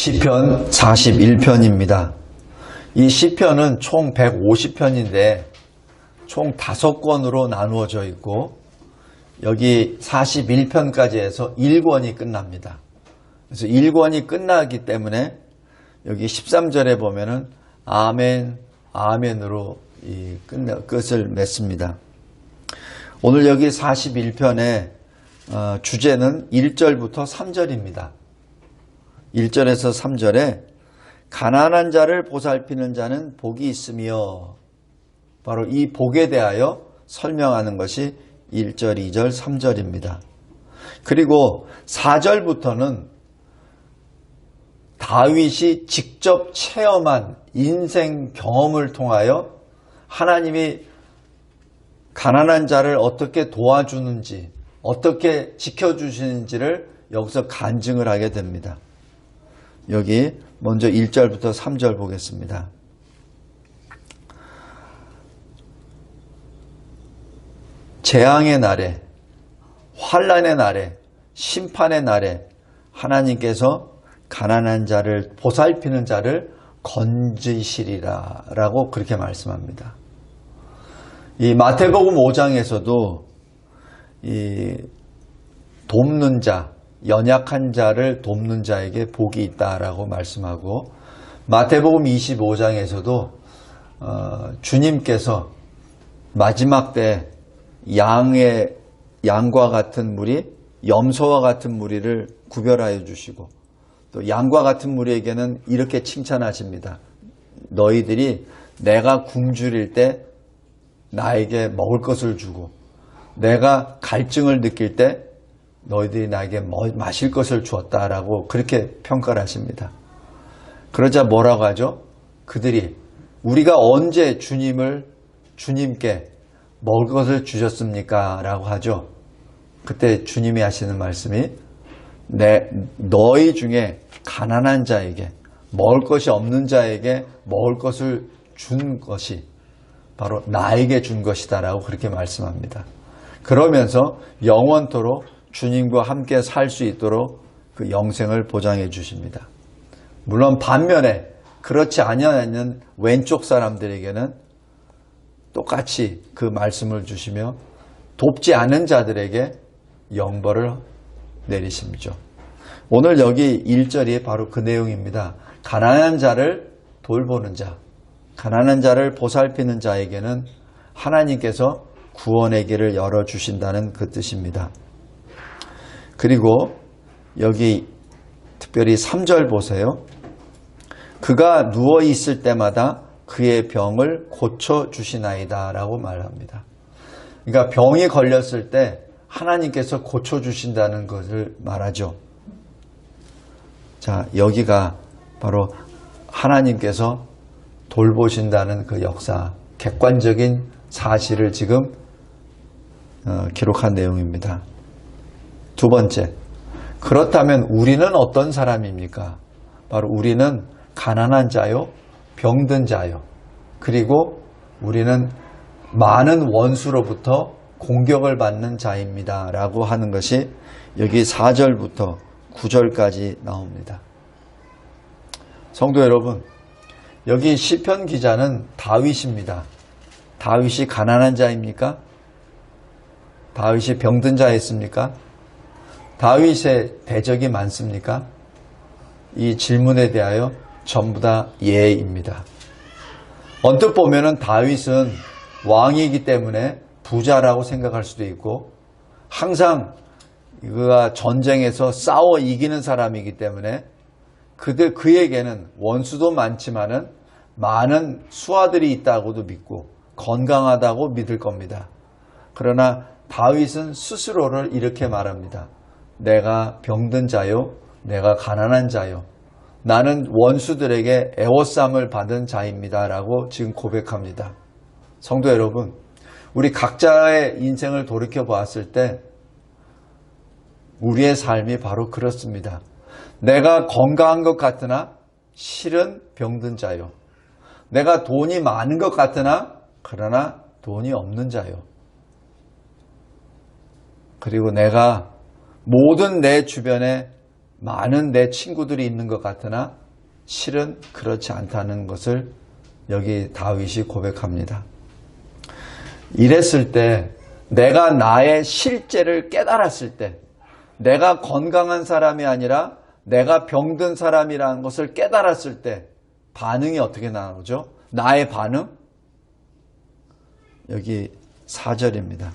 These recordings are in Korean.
시편 41편입니다. 이 시편은 총 150편인데 총 5권으로 나누어져 있고 여기 41편까지 해서 1권이 끝납니다. 그래서 1권이 끝나기 때문에 여기 13절에 보면은 아멘, 아멘으로 끝을 맺습니다. 오늘 여기 41편의 주제는 1절부터 3절입니다. 1절에서 3절에 가난한 자를 보살피는 자는 복이 있으며, 바로 이 복에 대하여 설명하는 것이 1절, 2절, 3절입니다. 그리고 4절부터는 다윗이 직접 체험한 인생 경험을 통하여 하나님이 가난한 자를 어떻게 도와주는지, 어떻게 지켜주시는지를 여기서 간증을 하게 됩니다. 여기 먼저 1절부터 3절 보겠습니다. 재앙의 날에, 환난의 날에, 심판의 날에 하나님께서 가난한 자를 보살피는 자를 건지시리라 라고 그렇게 말씀합니다. 이 마태복음 5장에서도 이 돕는 자, 연약한 자를 돕는 자에게 복이 있다라고 말씀하고, 마태복음 25장에서도 주님께서 마지막 때 양과 같은 무리, 염소와 같은 무리를 구별하여 주시고, 또 양과 같은 무리에게는 이렇게 칭찬하십니다. 너희들이 내가 굶주릴 때 나에게 먹을 것을 주고, 내가 갈증을 느낄 때 너희들이 나에게 마실 것을 주었다라고 그렇게 평가를 하십니다. 그러자 뭐라고 하죠? 그들이 우리가 언제 주님께 먹을 것을 주셨습니까? 라고 하죠. 그때 주님이 하시는 말씀이 너희 중에 가난한 자에게, 먹을 것이 없는 자에게 먹을 것을 준 것이 바로 나에게 준 것이다 라고 그렇게 말씀합니다. 그러면서 영원토록 주님과 함께 살 수 있도록 그 영생을 보장해 주십니다. 물론 반면에 그렇지 아니하는 왼쪽 사람들에게는 똑같이 그 말씀을 주시며 돕지 않은 자들에게 영벌을 내리십니다. 오늘 여기 1절이 바로 그 내용입니다. 가난한 자를 돌보는 자, 가난한 자를 보살피는 자에게는 하나님께서 구원의 길을 열어주신다는 그 뜻입니다. 그리고 여기 특별히 3절 보세요. 그가 누워있을 때마다 그의 병을 고쳐주시나이다 라고 말합니다. 그러니까 병이 걸렸을 때 하나님께서 고쳐주신다는 것을 말하죠. 자, 여기가 바로 하나님께서 돌보신다는 그 역사, 객관적인 사실을 지금 기록한 내용입니다. 두 번째, 그렇다면 우리는 어떤 사람입니까? 바로 우리는 가난한 자요, 병든 자요, 그리고 우리는 많은 원수로부터 공격을 받는 자입니다 라고 하는 것이 여기 4절부터 9절까지 나옵니다. 성도 여러분, 여기 시편 기자는 다윗입니다. 다윗이 가난한 자입니까? 다윗이 병든 자였습니까? 다윗의 대적이 많습니까? 이 질문에 대하여 전부 다 예입니다. 언뜻 보면은 다윗은 왕이기 때문에 부자라고 생각할 수도 있고, 항상 그가 전쟁에서 싸워 이기는 사람이기 때문에 그에게는 원수도 많지만은 많은 수하들이 있다고도 믿고 건강하다고 믿을 겁니다. 그러나 다윗은 스스로를 이렇게 말합니다. 내가 병든 자요, 내가 가난한 자요, 나는 원수들에게 애워쌈을 받은 자입니다 라고 지금 고백합니다. 성도 여러분, 우리 각자의 인생을 돌이켜 보았을 때 우리의 삶이 바로 그렇습니다. 내가 건강한 것 같으나 실은 병든 자요, 내가 돈이 많은 것 같으나 그러나 돈이 없는 자요, 그리고 내가 모든 내 주변에 많은 내 친구들이 있는 것 같으나 실은 그렇지 않다는 것을 여기 다윗이 고백합니다. 이랬을 때, 내가 나의 실제를 깨달았을 때, 내가 건강한 사람이 아니라 내가 병든 사람이라는 것을 깨달았을 때 반응이 어떻게 나오죠? 나의 반응? 여기 4절입니다.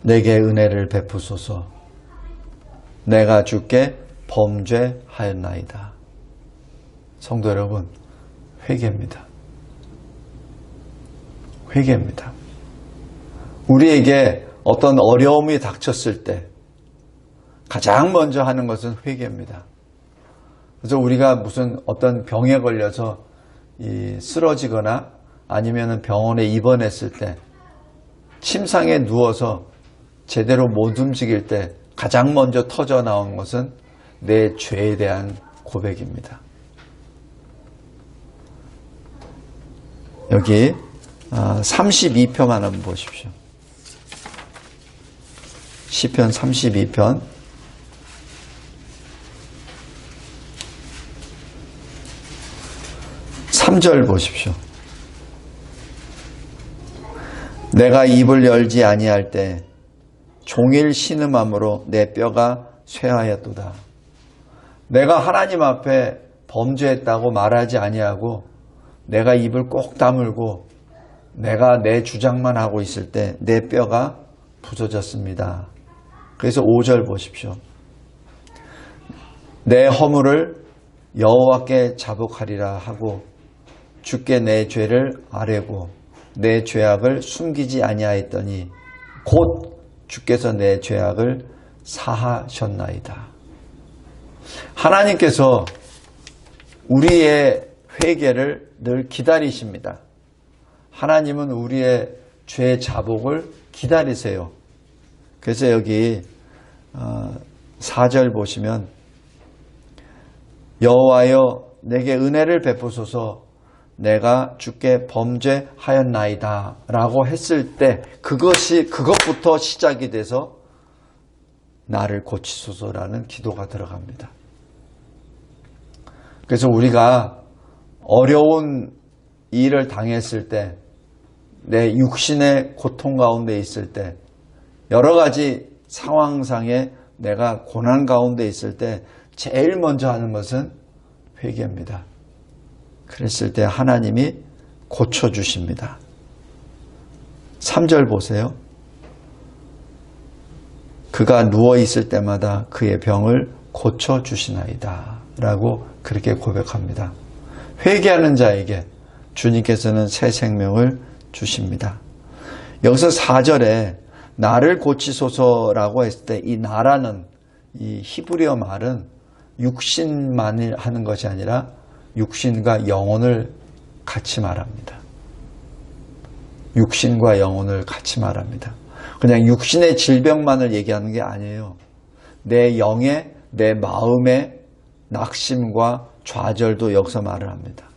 내게 은혜를 베푸소서. 내가 주께 범죄하였나이다. 성도 여러분, 회개입니다. 회개입니다. 우리에게 어떤 어려움이 닥쳤을 때 가장 먼저 하는 것은 회개입니다. 그래서 우리가 무슨 어떤 병에 걸려서 쓰러지거나 아니면 병원에 입원했을 때 침상에 누워서 제대로 못 움직일 때 가장 먼저 터져 나온 것은 내 죄에 대한 고백입니다. 여기 32편만 한번 보십시오. 시편 32편 3절 보십시오. 내가 입을 열지 아니할 때 종일 신음함으로 내 뼈가 쇠하였도다. 내가 하나님 앞에 범죄했다고 말하지 아니하고 내가 입을 꼭 다물고 내가 내 주장만 하고 있을 때 내 뼈가 부서졌습니다. 그래서 5절 보십시오. 내 허물을 여호와께 자복하리라 하고 주께 내 죄를 아뢰고 내 죄악을 숨기지 아니하였더니 곧 주께서 내 죄악을 사하셨나이다. 하나님께서 우리의 회개를 늘 기다리십니다. 하나님은 우리의 죄 자복을 기다리세요. 그래서 여기 4절 보시면 여호와여 내게 은혜를 베푸소서 내가 주께 범죄하였나이다 라고 했을 때 그것부터 시작이 돼서 나를 고치소서라는 기도가 들어갑니다. 그래서 우리가 어려운 일을 당했을 때 내 육신의 고통 가운데 있을 때 여러 가지 상황상에 내가 고난 가운데 있을 때 제일 먼저 하는 것은 회개입니다. 그랬을 때 하나님이 고쳐주십니다. 3절 보세요. 그가 누워있을 때마다 그의 병을 고쳐주시나이다 라고 그렇게 고백합니다. 회개하는 자에게 주님께서는 새 생명을 주십니다. 여기서 4절에 나를 고치소서라고 했을 때 이 나라는 이 히브리어 말은 육신만을 하는 것이 아니라 육신과 영혼을 같이 말합니다. 육신과 영혼을 같이 말합니다. 그냥 육신의 질병만을 얘기하는 게 아니에요. 내 영의, 내 마음의 낙심과 좌절도 여기서 말을 합니다.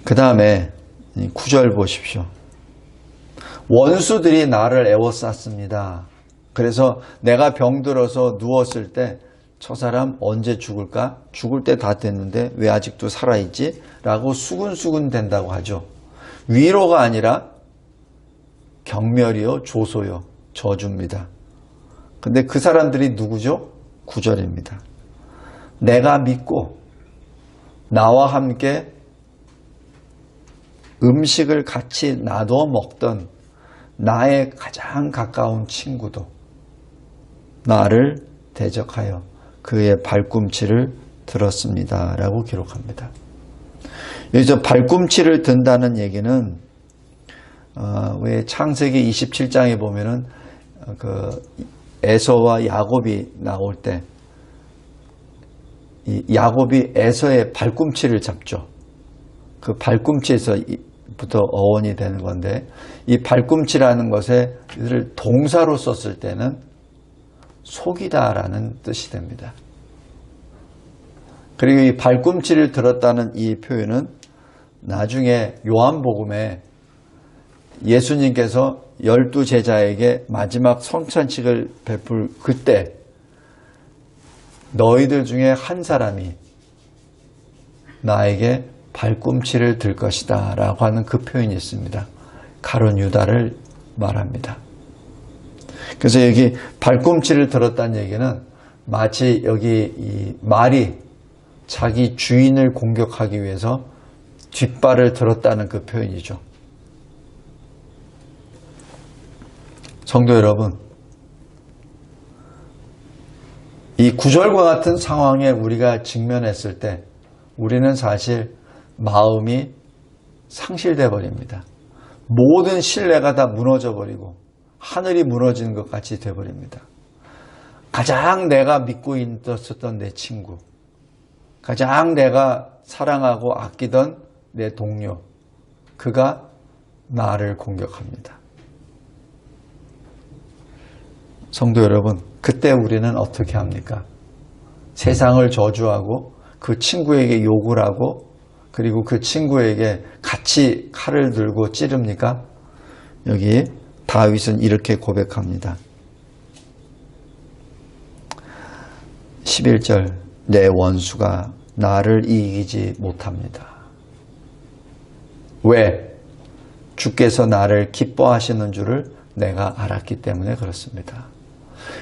그 다음에 9절 보십시오. 원수들이 나를 애워쌌습니다. 그래서 내가 병들어서 누웠을 때 저 사람 언제 죽을까? 죽을 때 다 됐는데 왜 아직도 살아있지? 라고 수근수근 된다고 하죠. 위로가 아니라 경멸이요, 조소요, 저주입니다. 근데 그 사람들이 누구죠? 9절입니다. 내가 믿고 나와 함께 음식을 같이 나눠 먹던 나의 가장 가까운 친구도 나를 대적하여 그의 발꿈치를 들었습니다. 라고 기록합니다. 여기서 발꿈치를 든다는 얘기는 왜 창세기 27장에 보면은 그 에서와 야곱이 나올 때 이 야곱이 에서의 발꿈치를 잡죠. 그 발꿈치에서부터 어원이 되는 건데 이 발꿈치라는 것에 이를 동사로 썼을 때는 속이다라는 뜻이 됩니다. 그리고 이 발꿈치를 들었다는 이 표현은 나중에 요한복음에 예수님께서 12제자에게 마지막 성찬식을 베풀 그때 너희들 중에 한 사람이 나에게 발꿈치를 들 것이다 라고 하는 그 표현이 있습니다. 가룟 유다를 말합니다. 그래서 여기 발꿈치를 들었다는 얘기는 마치 여기 이 말이 자기 주인을 공격하기 위해서 뒷발을 들었다는 그 표현이죠. 성도 여러분, 이 구절과 같은 상황에 우리가 직면했을 때 우리는 사실 마음이 상실돼 버립니다. 모든 신뢰가 다 무너져 버리고 하늘이 무너지는 것 같이 돼 버립니다. 가장 내가 믿고 있었던 내 친구, 가장 내가 사랑하고 아끼던 내 동료, 그가 나를 공격합니다. 성도 여러분, 그때 우리는 어떻게 합니까? 세상을 저주하고 그 친구에게 욕을 하고 그리고 그 친구에게 같이 칼을 들고 찌릅니까? 여기 다윗은 이렇게 고백합니다. 11절, 내 원수가 나를 이기지 못합니다. 왜? 주께서 나를 기뻐하시는 줄을 내가 알았기 때문에 그렇습니다.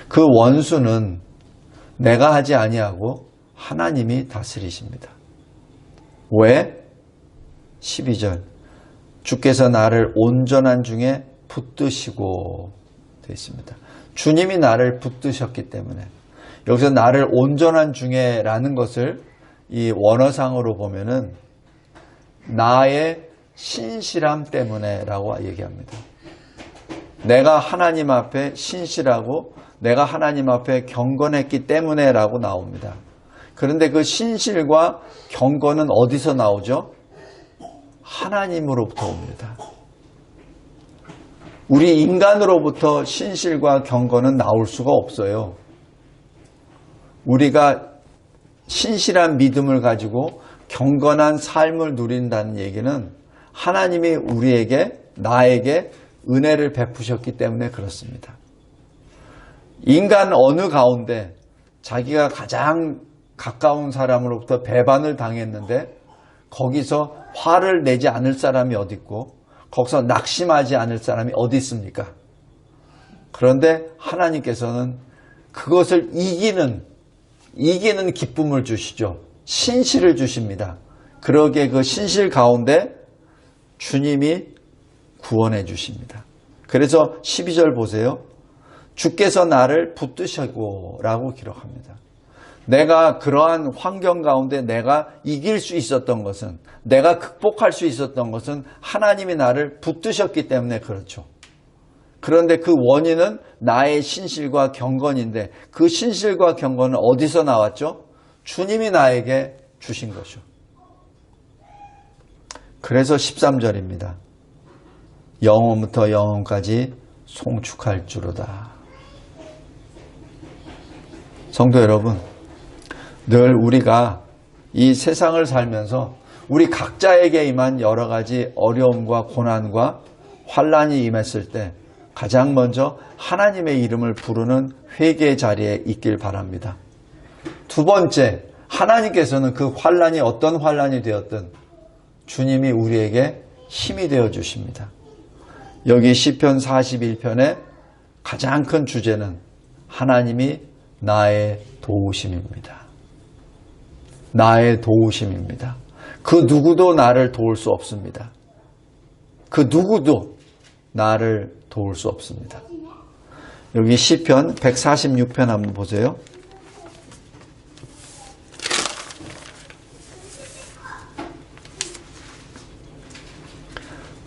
그 원수는 내가 하지 아니하고 하나님이 다스리십니다. 왜? 12절, 주께서 나를 온전한 중에 붙드시고 되어 있습니다. 주님이 나를 붙드셨기 때문에, 여기서 나를 온전한 중에 라는 것을 이 원어상으로 보면은 나의 신실함 때문에 라고 얘기합니다. 내가 하나님 앞에 신실하고 내가 하나님 앞에 경건했기 때문에 라고 나옵니다. 그런데 그 신실과 경건은 어디서 나오죠? 하나님으로부터 옵니다. 우리 인간으로부터 신실과 경건은 나올 수가 없어요. 우리가 신실한 믿음을 가지고 경건한 삶을 누린다는 얘기는 하나님이 우리에게, 나에게 은혜를 베푸셨기 때문에 그렇습니다. 인간 어느 가운데 자기가 가장 가까운 사람으로부터 배반을 당했는데 거기서 화를 내지 않을 사람이 어디 있고 거기서 낙심하지 않을 사람이 어디 있습니까? 그런데 하나님께서는 그것을 이기는 기쁨을 주시죠. 신실을 주십니다. 그러기에 그 신실 가운데 주님이 구원해 주십니다. 그래서 12절 보세요. 주께서 나를 붙드시고 라고 기록합니다. 내가 그러한 환경 가운데 내가 이길 수 있었던 것은, 내가 극복할 수 있었던 것은 하나님이 나를 붙드셨기 때문에 그렇죠. 그런데 그 원인은 나의 신실과 경건인데 그 신실과 경건은 어디서 나왔죠? 주님이 나에게 주신 것이죠. 그래서 13절입니다. 영원부터 영원까지 송축할 줄로다. 성도 여러분, 늘 우리가 이 세상을 살면서 우리 각자에게 임한 여러 가지 어려움과 고난과 환난이 임했을 때 가장 먼저 하나님의 이름을 부르는 회개의 자리에 있길 바랍니다. 두 번째, 하나님께서는 그 환난이 어떤 환난이 되었든 주님이 우리에게 힘이 되어 주십니다. 여기 시편 41편의 가장 큰 주제는 하나님이 나의 도우심입니다. 나의 도우심입니다. 그 누구도 나를 도울 수 없습니다. 그 누구도 나를 도울 수 없습니다. 여기 시편 146편 한번 보세요.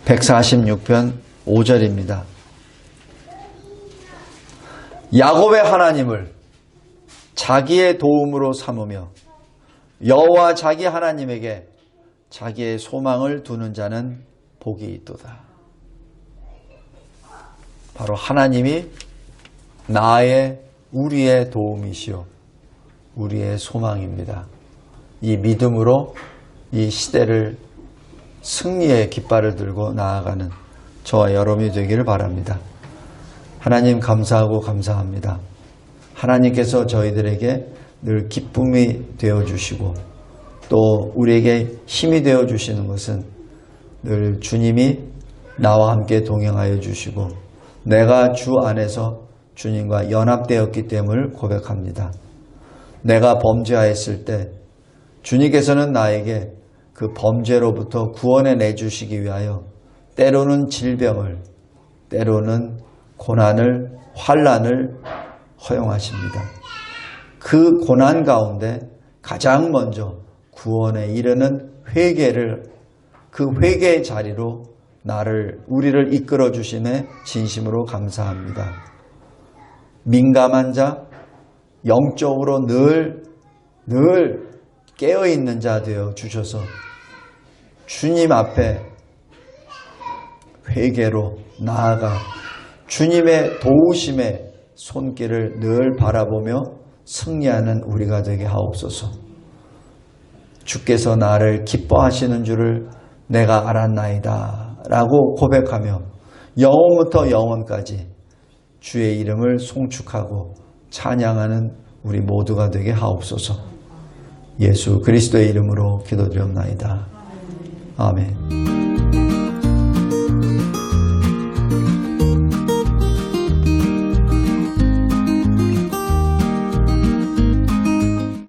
(146편) 5절입니다. 야곱의 하나님을 자기의 도움으로 삼으며 여호와 자기 하나님에게 자기의 소망을 두는 자는 복이 있도다. 바로 하나님이 우리의 도움이시오, 우리의 소망입니다. 이 믿음으로 이 시대를 승리의 깃발을 들고 나아가는 저와 여러분이 되기를 바랍니다. 하나님 감사하고 감사합니다. 하나님께서 저희들에게 늘 기쁨이 되어주시고 또 우리에게 힘이 되어주시는 것은 늘 주님이 나와 함께 동행하여 주시고 내가 주 안에서 주님과 연합되었기 때문을 고백합니다. 내가 범죄하였을 때 주님께서는 나에게 그 범죄로부터 구원해 내주시기 위하여 때로는 질병을, 때로는 고난을, 환난을 허용하십니다. 그 고난 가운데 가장 먼저 구원에 이르는 회개를, 그 회개의 자리로 우리를 이끌어 주심에 진심으로 감사합니다. 민감한 자, 영적으로 늘 깨어있는 자 되어 주셔서 주님 앞에 회개로 나아가 주님의 도우심의 손길을 늘 바라보며 승리하는 우리가 되게 하옵소서. 주께서 나를 기뻐하시는 줄을 내가 알았나이다 라고 고백하며 영원부터 영원까지 주의 이름을 송축하고 찬양하는 우리 모두가 되게 하옵소서. 예수 그리스도의 이름으로 기도드리옵나이다. 아멘.